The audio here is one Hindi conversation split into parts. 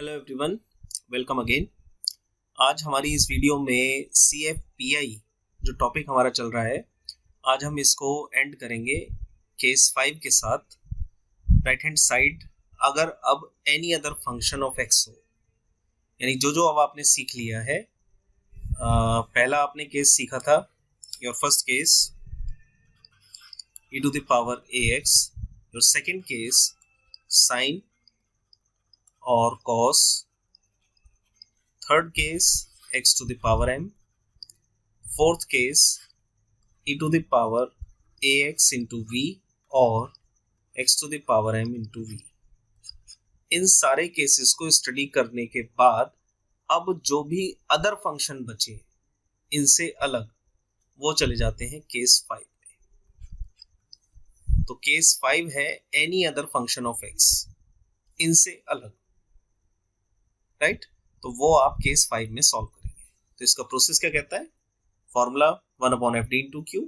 Hello everyone, welcome again. आज हमारी इस वीडियो में CFPI जो टॉपिक हमारा चल रहा है, आज हम इसको एंड करेंगे केस 5 के साथ। राइट हैंड साइड अगर अब any other function of x हो, यानी जो अब आपने सीख लिया है। पहला आपने केस सीखा था, your first case e to the power ax, your second case sine और cos, third case x to the power m, fourth case e to the power ax into v और x to the power m into v। इन सारे केसेस को स्टडी करने के बाद अब जो भी अदर फंक्शन बचे इनसे अलग, वो चले जाते हैं केस 5 में। तो केस 5 है any other function of x, इनसे अलग। राइट तो वो आप केस 5 में सॉल्व करेंगे। तो इसका प्रोसेस क्या कहता है? Formula 1/fd into q।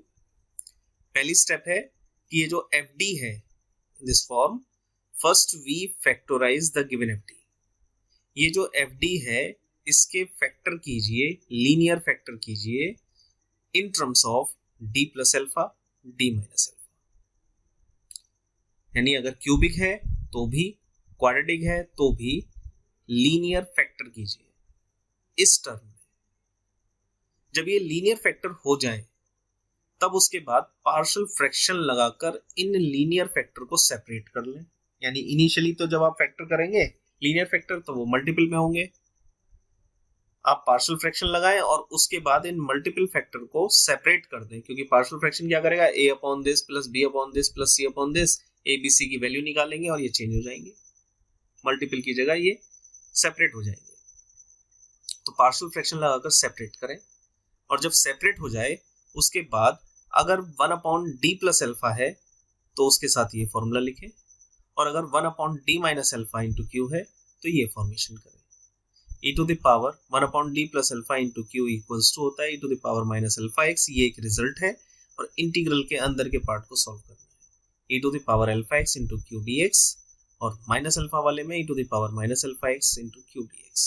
पहली स्टेप है कि ये जो fd है in this form, first we factorise the given fd। ये जो fd है इसके फैक्टर कीजिए, लीनियर फैक्टर कीजिए in terms of d plus alpha d minus alpha. यानी अगर क्यूबिक है तो भी, क्वाड्रेटिक है तो भी लीनियर फैक्टर कीजिए इस टर्म में। जब ये लीनियर फैक्टर हो जाए तब उसके बाद पार्शियल फ्रैक्शन लगाकर इन लीनियर फैक्टर को सेपरेट कर लें। यानी इनिशियली तो जब आप फैक्टर करेंगे लीनियर फैक्टर तो वो मल्टीपल में होंगे, आप पार्शियल फ्रैक्शन लगाएं और उसके बाद इन मल्टीपल फैक्टर को सेपरेट कर दें। क्योंकि पार्शियल फ्रैक्शन क्या करेगा, a upon this plus b upon this plus c upon this, a b c की वैल्यू निकालेंगे और ये चेंज हो जाएंगे, मल्टीपल की जगह ये सेपरेट हो जाएंगे। तो पार्शियल फ्रैक्शन लगाकर सेपरेट करें और जब सेपरेट हो जाए उसके बाद अगर 1/d प्लस अल्फा है तो उसके साथ ये फॉर्मूला लिखें, और अगर 1/d minus alpha into Q है तो ये फॉर्मेशन करें। e to the power 1/d plus alpha into Q equals to होता है e to the power minus alpha X. ये एक रिजल्ट है और इंटीग्रल के अंदर के पार्ट को सॉल्व करना है। e to the power alpha X into Q D X, और माइनस अल्फा वाले में e to the power minus alpha X into Q D X.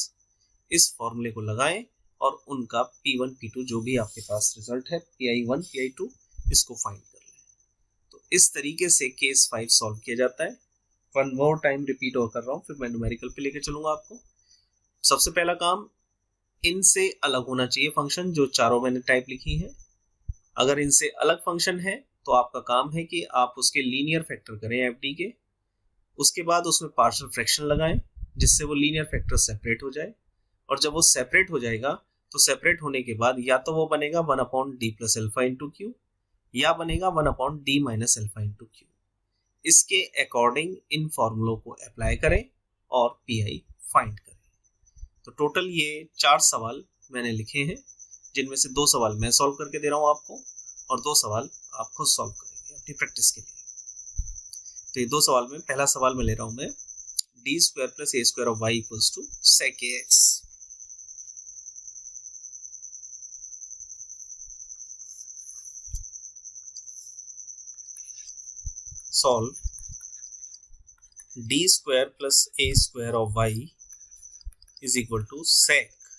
इस फॉर्मूले को लगाएं और उनका P1 P2 जो भी आपके पास रिजल्ट है PI1 PI2 इसको फाइंड कर लें। तो इस तरीके से केस 5 सॉल्व किया जाता है। वन मोर टाइम रिपीट कर रहा हूँ, फिर मैं न्यूमेरिकल पे लेके चलूंगा आपको। सबसे पहला काम, इनसे अलग होना चाहिए फंक्शन जो चारों मैंने टाइप लिखी है। अगर इनसे अलग फंक्शन है तो आपका काम है कि आप उसके लीनियर फैक्टर करें FD के, उसके बाद उसमें पार्शियल फ्रैक्शन लगाएं जिससे वो लीनियर फैक्टर सेपरेट हो जाए। और जब वो सेपरेट हो जाएगा तो सेपरेट होने के बाद या तो वो बनेगा 1/d plus alpha into Q या बनेगा 1/d minus alpha into Q. इसके अकॉर्डिंग इन फॉर्मूलों को अप्लाई करें और PI फाइंड करें। तो टोटल ये 4 सवाल मैंने लिखे हैं, जिनमें से 2 सवाल मैं सॉल्व करके दे रहा हूँ आपको और 2 सवाल आप खुद सॉल्व करेंगे अपनी प्रैक्टिस के लिए। तो ये 2 सवाल में पहला सवाल में ले रहा हूं मैं, d square plus a square of y equals to sec ax। Solve d square plus a square of y is equal to sec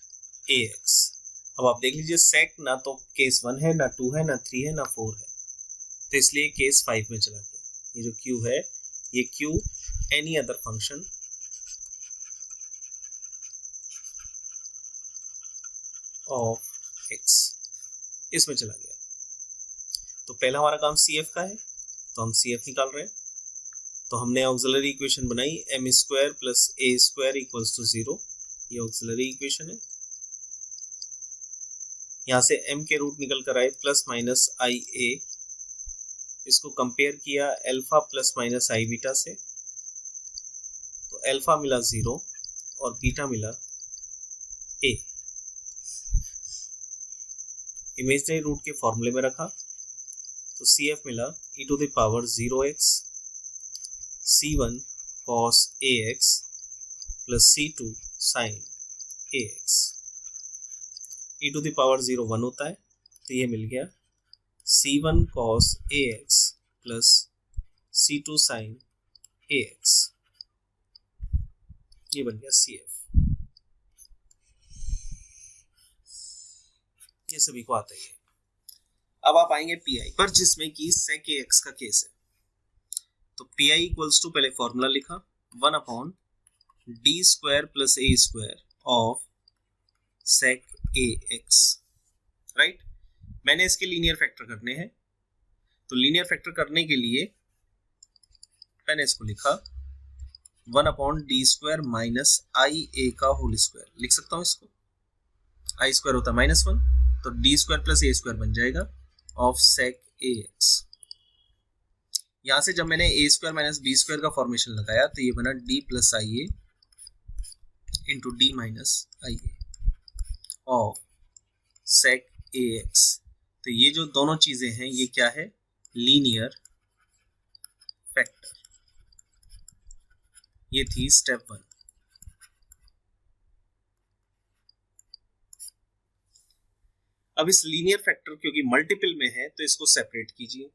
ax। अब आप देख लीजिए sec ना तो केस 1 है, ना 2 है, ना 3 है, ना 4 है, तो इसलिए केस 5 में चला गया। ये जो q है ये q any other function of x इसमें चला गया। तो पहला हमारा काम CF का है तो हम CF निकाल रहे हैं। तो हमने ऑक्सिलरी इक्वेशन बनाई m square plus a square equals to 0। ये ऑक्सिलरी इक्वेशन है। यहाँ से m के रूट निकल कर आए प्लस माइनस IA, इसको कंपेयर किया अल्फा प्लस माइनस आई बीटा से, तो अल्फा मिला 0 और बीटा मिला a। इमेजिनरी रूट के फॉर्मूले में रखा तो CF मिला e to the power 0x c1 cos ax plus c2 sin ax। e to the power 0 1 होता है तो ये मिल गया c1 cos ax plus c2 sin ax, ये बन गया CF। ये सभी को आता ही है। अब आप आएंगे पीआई पर, जिसमें कि sec ax का केस है। तो पीआई इक्वल्स टू, पहले फॉर्मूला लिखा 1/d² + a² of sec ax, right. मैंने इसके लीनियर फैक्टर करने हैं, तो लीनियर फैक्टर करने के लिए मैंने इसको लिखा 1/d² - ia का होल स्क्वायर, लिख सकता हूं इसको। i स्क्वायर होता है -1, तो d² + a² बन जाएगा ऑफ sec ax। यहां से जब मैंने a² - b² का फॉर्मेशन लगाया तो ये बना d + ia into d - ia of sec ax। तो ये जो दोनों चीजें हैं ये क्या है, लीनियर फैक्टर। ये थी स्टेप 1। अब इस लीनियर फैक्टर क्योंकि मल्टीपल में है तो इसको सेपरेट कीजिए।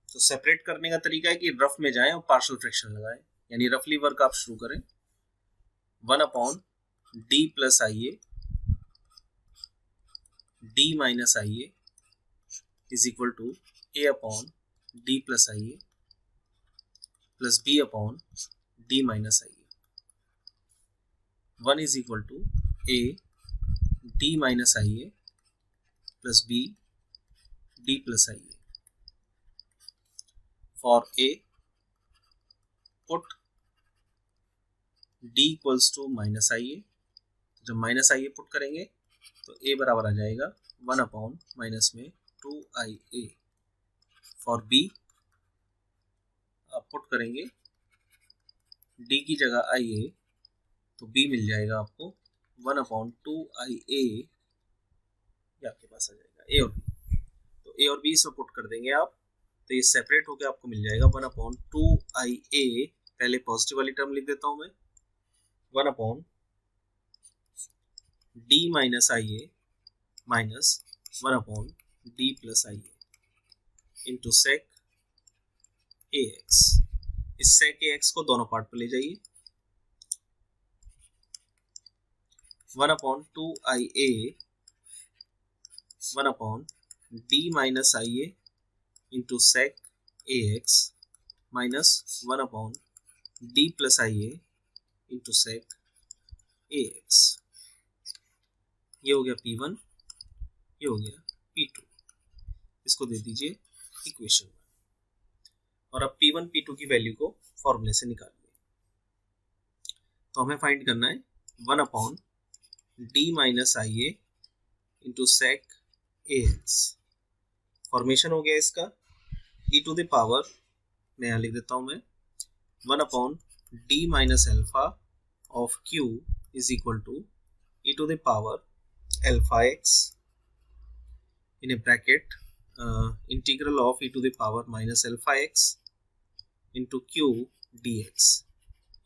तो सेपरेट करने का तरीका है कि रफ में जाएं और पार्शियल फ्रैक्शन लगाएं, यानी रफली वर्क आप शुरू करें। 1/d + ia d - ia is equal to a/d + ia plus b/d - ia। 1 is equal to a d - ia plus b d + ia। For a put d equals to -ia, जब -ia पुट करेंगे तो a बराबर आ जाएगा 1/-2ia। फॉर b आप पुट करेंगे d की जगह ia, तो b मिल जाएगा आपको 1/2ia, ये आपके पास आ जाएगा a और b। तो a और b इसमें पुट कर देंगे आप, तो ये सेपरेट होकर आपको मिल जाएगा 1/2ia। पहले पॉजिटिव वाली टर्म लिख देता हूं मैं, 1/d - ia minus 1/d + ia into sec ax। इस sec ax को दोनों पार्ट पर ले जाइए, 1/2ia 1/d - ia into sec ax minus 1/d + ia into sec ax। ये हो गया P1, ये हो गया P2। इसको दे दीजिए इक्वेशन 1, और अब P1 P2 की वैल्यू को फॉर्मूले से निकालिए। तो हमें फाइंड करना है 1/d - ia into sec ax। Formation हो गया इसका e⁻, मैं यहाँ लिख देता हूँ मैं 1/d - α of q is equal to e⁻αx in a bracket integral of e⁻ αx into q dx।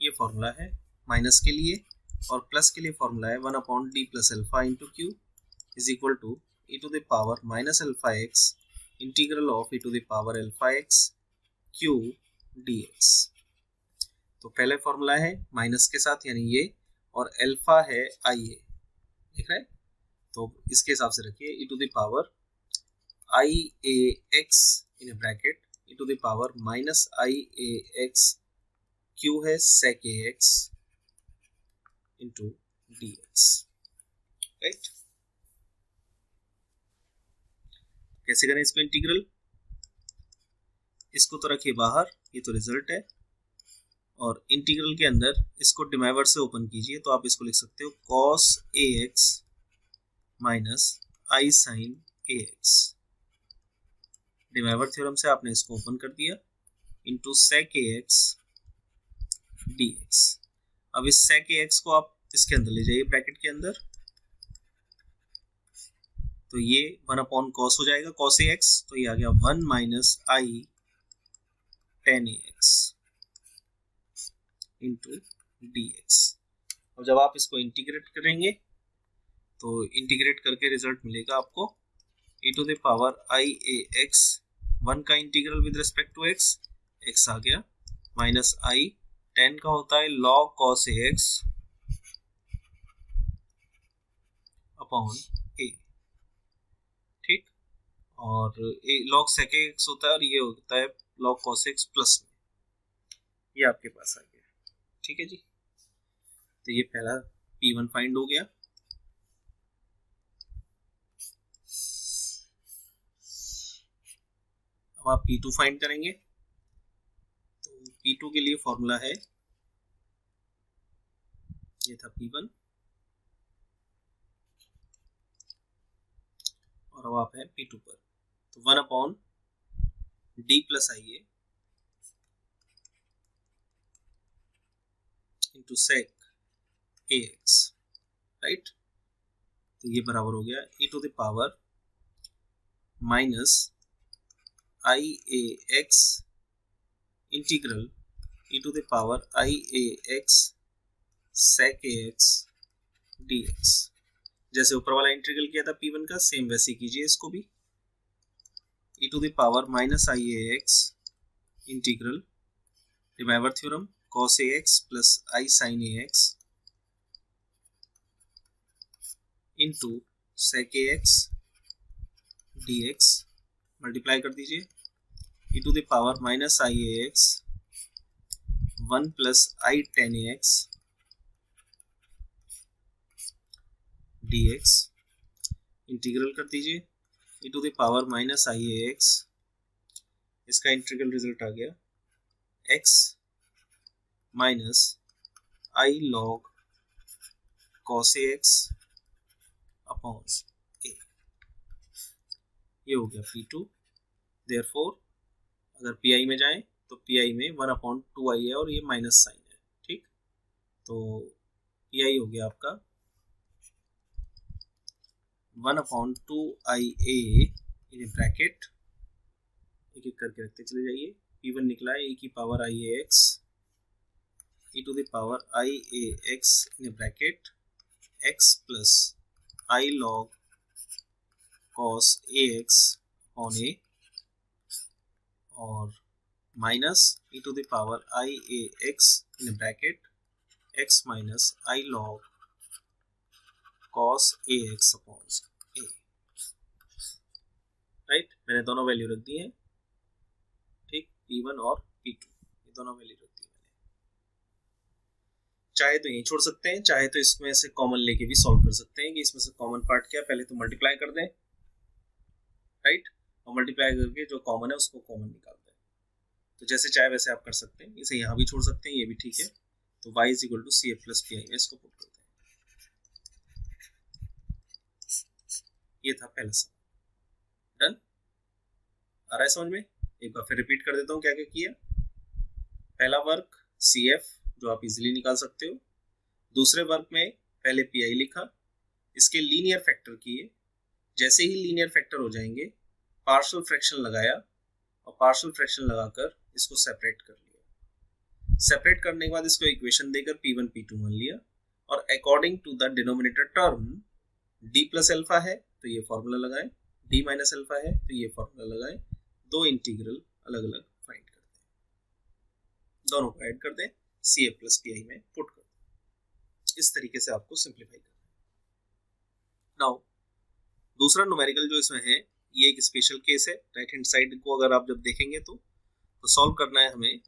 ये फॉर्मूला है माइनस के लिए, और प्लस के लिए फॉर्मूला है 1/d + α into q is equal to e⁻ αx integral of e⁻αx q dx। तो पहले फॉर्मूला है माइनस के साथ यानी ये, और अल्फा है ia, ठीक है। तो इसके हिसाब से रखिए e⁻ iax in A bracket e⁻ iax q है sec ax into dx, right. कैसे करें इसको इंटीग्रल, इसको तो रखिए बाहर, ये तो रिजल्ट है, और इंटीग्रल के अंदर इसको डिमाइवर से ओपन कीजिए, तो आप इसको लिख सकते हो cos ax minus i sin ax। De Moivre theorem से आपने इसको ओपन कर दिया इंटू sec ax dx। अब इस sec ax को आप इसके अंदर ले जाइए ब्रैकेट के अंदर, तो ये 1/cos हो जाएगा cos ax, तो ये आ गया 1 minus i tan ax into dx। और जब आप इसको इंटीग्रेट करेंगे तो इंटीग्रेट करके रिजल्ट मिलेगा आपको e⁻iax 1 का integral with respect to x, x आ गया, माइनस i tan का होता है log cos ax upon a। और log sec x होता है और ये होता है log cos x प्लस में, ये आपके पास आ गया। ठीक है जी, तो ये पहला P1 फाइंड हो गया। अब आप P2 फाइंड करेंगे, तो P2 के लिए फॉर्मूला है, ये था P1 और अब आप है P2 पर, तो 1/d plus IA into sec ax, right. तो ये बराबर हो गया e to the power minus IAX integral e to the power IAX sec ax dx। जैसे ऊपर वाला इंटीग्रल किया था P1 का, सेम वैसे कीजिए इसको भी, e to the power minus IAX integral रिमाइवर theorem cos ax plus I sin ax into sec ax dx, multiply कर दीजिए, e to the power minus IAX 1 plus I tan ax dx, integral कर दीजिए, e to the power minus IAX, इसका इंटीग्रल रिजल्ट आ गया x minus I log cos ax upon a, ये हो गया P2। देयरफॉर अगर PI में जाएं तो PI में 1/2I है और ये माइनस साइन है, ठीक। तो PI हो गया आपका 1/2IA इन ब्रैकेट, एक एक करके रखते चले जाइए। P1 निकला है e की पावर IAX e to the power IAX in bracket x plus I log cos AX on a और minus e to the power IAX in bracket x minus I log cos AX upon a, right. मैंने दोनों वैल्यू रख दी है, ठीक, P1 और P2 ये दोनों वैल्यू रख दी मैंने। चाहे तो यही छोड़ सकते हैं, चाहे तो इसमें से कॉमन लेके भी सॉल्व कर सकते हैं कि इसमें से कॉमन पार्ट क्या, पहले तो मल्टीप्लाई कर दें, राइट, और मल्टीप्लाई करके जो कॉमन है उसको कॉमन निकाल दें। तो जैसे चाहे वैसे आप कर सकते हैं, इसे यहाँ भी छोड़ सकते हैं, ये भी ठीक है। तो y is equal to CF plus PI में इसको पुट करते हैं। ये था पहला सवाल, डन। आ रहा है समझ में? एक बार फिर रिपीट कर देता हूँ क्या क्या किया। पहला वर्क CF जो आप इजीली निकाल सकते हो, दूसरे वर्क में पहले PI लिखा, इसके लीनियर फैक्टर किए, जैसे ही लीनियर फैक्टर हो जाएंगे पार्शियल फ्रैक्शन लगाया और पार्शियल फ्रैक्शन लगाकर इसको सेपरेट कर लिया। सेपरेट करने के बाद इसको इक्वेशन देकर P1 P2 मान लिया और according to the denominator term d plus alpha है तो ये फॉर्मूला लगाएं, d माइनस अल्फा है तो ये फॉर्मूला लगाएं, दो इंटीग्रल अलग अलग फाइंड कर दें, दोनों को ऐड कर दें, CF प्लस PI में पुट कर दें। इस तरीके से आपको सिंप्लीफाई करना है। नाउ दूसरा न्यूमेरिकल जो इसमें है ये एक स्पेशल केस है। राइट हैंड साइड को अगर आप जब देखेंगे तो सॉल्व करना है हमें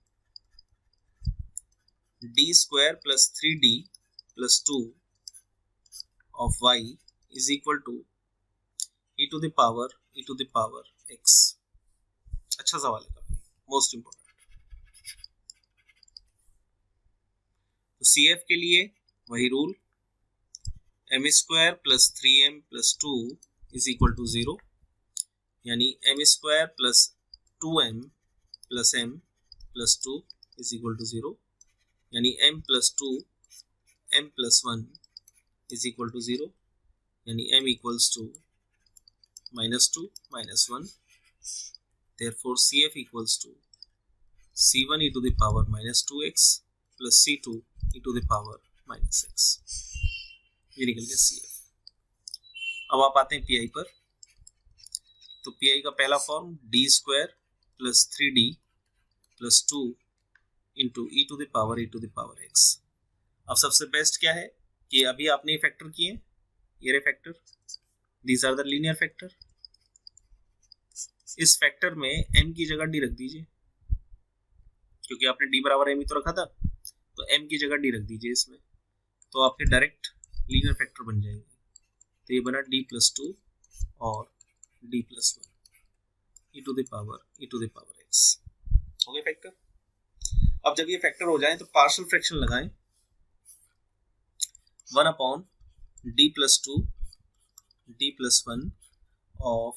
d square plus 3d plus 2 of y is equal to e to the power x। अच्छा सवाल है, काफी मोस्ट इंपोर्टेंट। तो CF के लिए वही rule, m square plus 3m plus 2 is equal to 0, यानी m square plus 2m plus m plus 2 is equal to 0, यानी m plus 2 m plus 1 is equal to 0, यानी m equals to -2 -1। Therefore CF equals to C1 e to the power -2x plus C2 e to the power -x। ये निकल गया CF। अब आप आते हैं PI पर। तो PI का पहला form d square plus 3d plus 2 into e to the power x। अब सबसे बेस्ट क्या है कि अभी आपने फैक्टर किए, ये रहे factor, these are the linear factor. इस फैक्टर में m की जगह d रख दीजिए, क्योंकि आपने d बराबर m ही तो रखा था, तो m की जगह d रख दीजिए इसमें, तो आपके डायरेक्ट लीनियर फैक्टर बन जाएंगे। तो ये बना d+2 और d+1 e to the power x हो गया फैक्टर। अब जब ये फैक्टर हो जाए तो पार्शियल फ्रैक्शन लगाएं, 1/d+2 d+1 of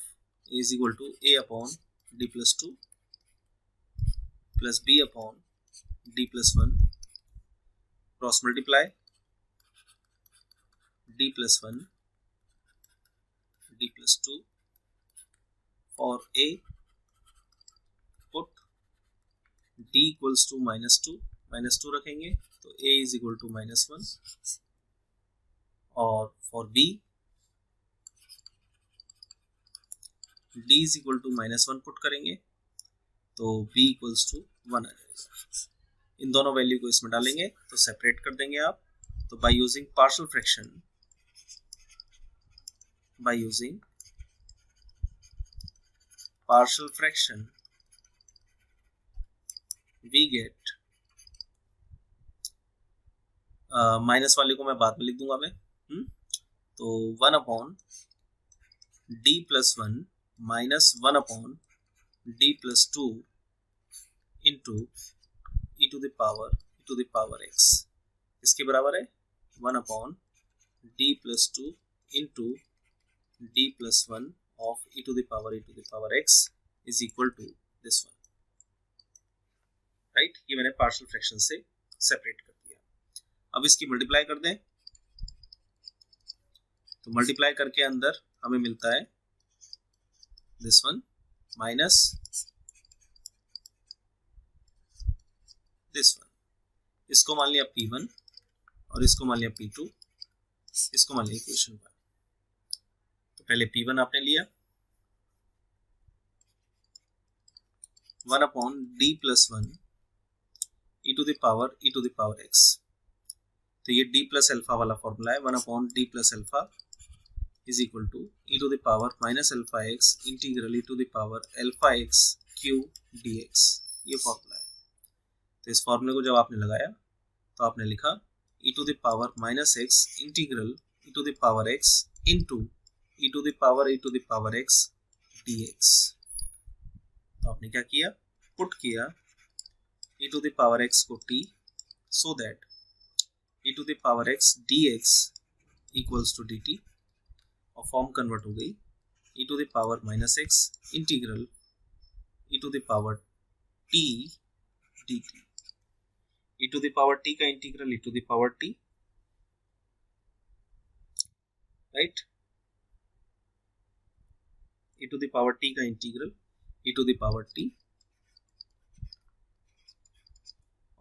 a is equal to a/d+2 plus b/d+1 cross multiply d+1 d+2 for a, put d equals to -2 रखेंगे तो a is equal to -1, और for b d is equal to -1 put करेंगे तो b equals to 1 आ जाएगा। इन दोनों वैल्यू को इसमें डालेंगे तो सेपरेट कर देंगे आप। तो by using partial fraction we get, minus वाले को मैं बाद में लिख दूंगा मैं, तो 1/d+1 minus 1/d+2 into e to the power x, इसके बराबर है 1/d+2 into d+1 of e to the power x is equal to this one, right. ये मैंने पार्शियल फ्रैक्शन से सेपरेट कर दिया। अब इसकी मल्टीप्लाई कर दें, तो मल्टीप्लाई करके अंदर हमें मिलता है this one minus this one, इसको मान लिया P1 और इसको मान लिया P2, इसको मान लिया इक्वेशन 1। तो पहले P1 आपने लिया 1/d+1 e to the power x, तो ये d प्लस अल्फा वाला फॉर्मूला है, 1/d+α is equal to e to the power -alpha x integral e to the power alpha x cube dx, ये फॉर्मूला है। तो इस फॉर्मूले को जब आपने लगाया तो आपने लिखा e to the power -x integral e to the power x into e to the power x dx। तो आपने क्या किया, पुट किया e to the power x को t, so that e to the power x dx equals to dt, और फॉर्म कन्वर्ट हो गई e to the power -x integral e to the power t dt। e to the power t का integral e to the power t, right, e to the power t का integral e to the power t,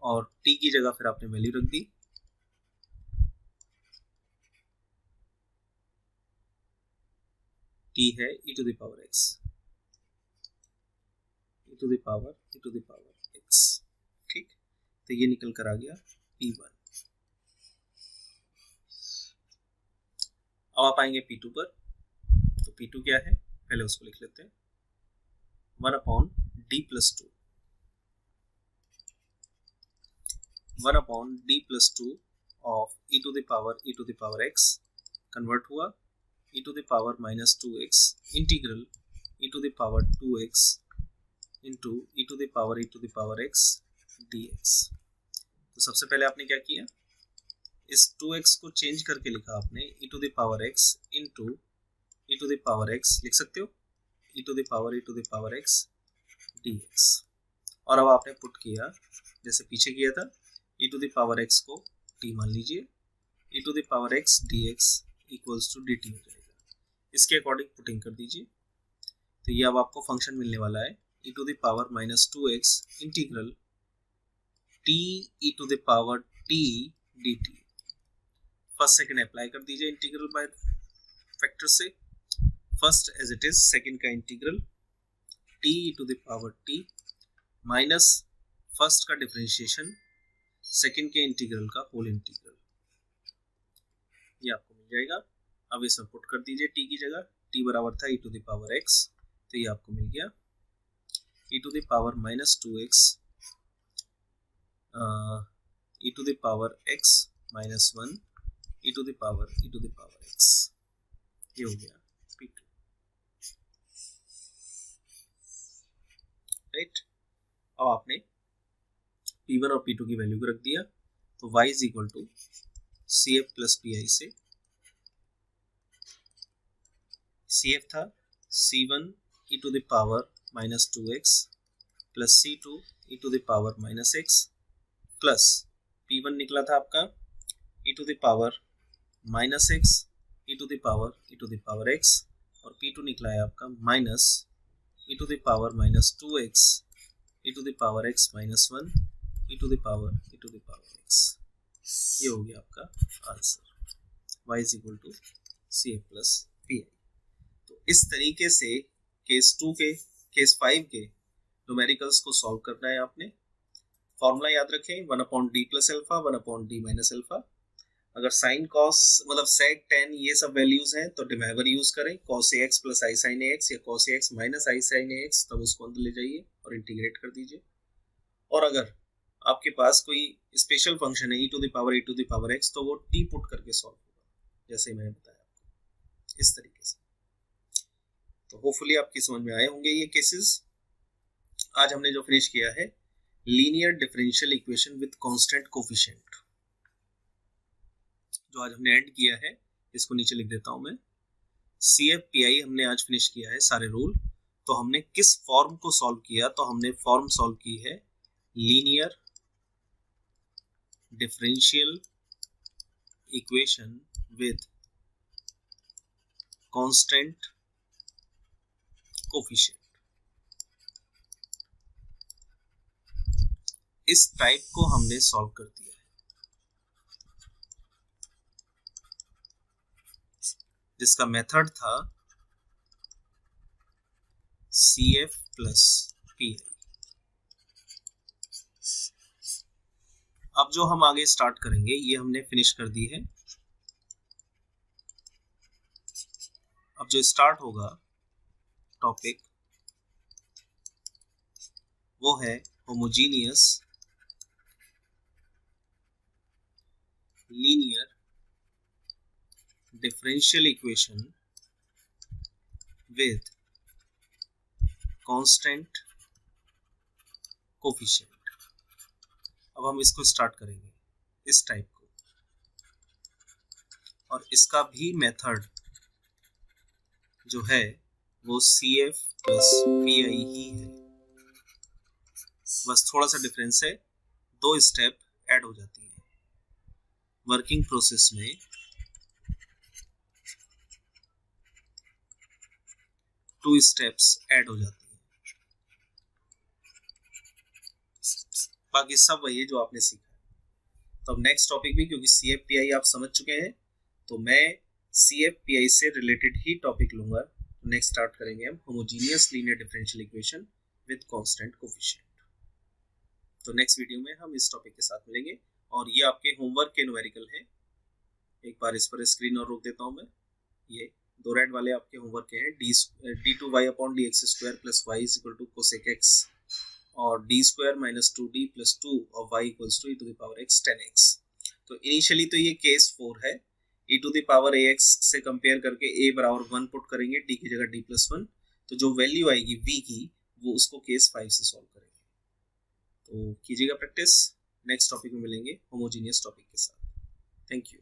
और t की जगह फिर आपने वैल्यू रख दी, t है e to the power x, e to the power x, ठीक। तो ये निकल कर आ गया P1। अब आप आएंगे P2 पर, तो P2 क्या है पहले उसको लिख लेते हैं, 1/d+2 of e to the power x convert हुआ e to the power -2x integral e to the power 2x into e to the power x dx। तो सबसे पहले आपने क्या किया, इस 2x को चेंज करके लिखा आपने e to the power x into e to the power x, लिख सकते हो e to the power x dx। और अब आपने पुट किया जैसे पीछे किया था, e to the power x को t मान लीजिए, e to the power x dx equals to dt हो जाएगा। इसके अकॉर्डिंग पुटिंग कर दीजिए, तो ये अब आपको फंक्शन मिलने वाला है e to the power -2x integral t e to the power t dt। First second apply कर दीजिए इंटीग्रल बाय फैक्टर से, first as it is, second का integral t e to the power t minus first का डिफरेंशिएशन सेकंड के इंटीग्रल का होल इंटीग्रल, ये आपको मिल जाएगा। अब इसमें पुट कर दीजिए t की जगह, t बराबर था e to the power x, तो ये आपको मिल गया e to the power minus 2x e to the power x minus 1 e to the power x, ये हो गया P2, राइट। अब आपने P1 और P2 की वैल्यू को रख दिया, तो y is equal to CF plus PI से CF था C1 e to the power minus 2x plus C2 e to the power minus x plus P1 निकला था आपका e to the power minus x e to the power x और P2 निकला है आपका minus e to the power minus 2x e to the power x minus 1 e to the power x, ये हो गया आपका answer y is equal to CF plus PI। तो इस तरीके से केस 2 के केस 5 के न्यूमेरिकल्स को सॉल्व करना है आपने। फॉर्मूला याद रखें 1/d plus alpha 1/d minus alpha. अगर साइन कॉस मतलब सेक टेन ये सब वैल्यूज हैं तो डिमेवर यूज करें, cos ax प्लस आई साइन ax या cos ax माइनस आई साइन ax, तब उसको अंदर ले जाइए और इंटीग्रेट कर दीजिए। और अगर आपके पास कोई स्पेशल फंक्शन है e to the power x तो वो t पुट करके सॉल्व होगा, जैसे मैंने बताया आपको इस तरीके से। तो होपफुली आपकी समझ में आए होंगे ये केसेस। आज हमने जो फिनिश किया है linear differential equation with constant coefficient, जो आज हमने एंड किया है, इसको नीचे लिख देता हूं मैं। CFPI हमने आज फिनिश किया है सारे रूल। तो हमने किस फॉर्म को सॉल्व किया, तो हमने फॉर्म सॉल्व की है linear differential equation with constant coefficient. इस टाइप को हमने सॉल्व कर दिया है, जिसका मेथड था CF प्लस PI। अब जो हम आगे स्टार्ट करेंगे ये हमने फिनिश कर दी है। अब जो स्टार्ट होगा टॉपिक वो है homogeneous linear differential equation with constant coefficient. अब हम इसको स्टार्ट करेंगे इस टाइप को, और इसका भी मेथड जो है वो CF प्लस PI ही है, बस थोड़ा सा डिफरेंस है, 2 स्टेप ऐड हो जाती है वर्किंग प्रोसेस में। 2 स्टेप्स ऐड हो जाती है, बाकी सब वही है जो आपने सीखा है। तो अब नेक्स्ट टॉपिक भी, क्योंकि CFPI आप समझ चुके हैं, तो मैं CFPI से रिलेटेड ही टॉपिक लूंगा। नेक्स्ट स्टार्ट करेंगे हम homogeneous linear differential equation with constant coefficient. तो नेक्स्ट वीडियो में हम इस टॉपिक के साथ मिलेंगे, और ये आपके होमवर्क के न्यूमेरिकल है। एक बार इस पर स्क्रीन और रोक देता हूं मैं। ये 2 रेड वाले आपके होमवर्क के हैं, d2y upon dx square plus y is equal to cosec x, और d square minus 2d plus 2 और y equals to e to the power x 10x। तो इनिशियली तो ये केस 4 है, e to the power ax से कंपेयर करके a बराबर 1 पुट करेंगे, d की जगह d प्लस 1, तो जो वैल्यू आएगी v की वो उसको केस 5 से सॉल्व करेंगे। तो कीजिएगा प्रैक्टिस। नेक्स्ट टॉपिक में मिलेंगे होमोजीनियस टॉपिक के साथ। Thank you.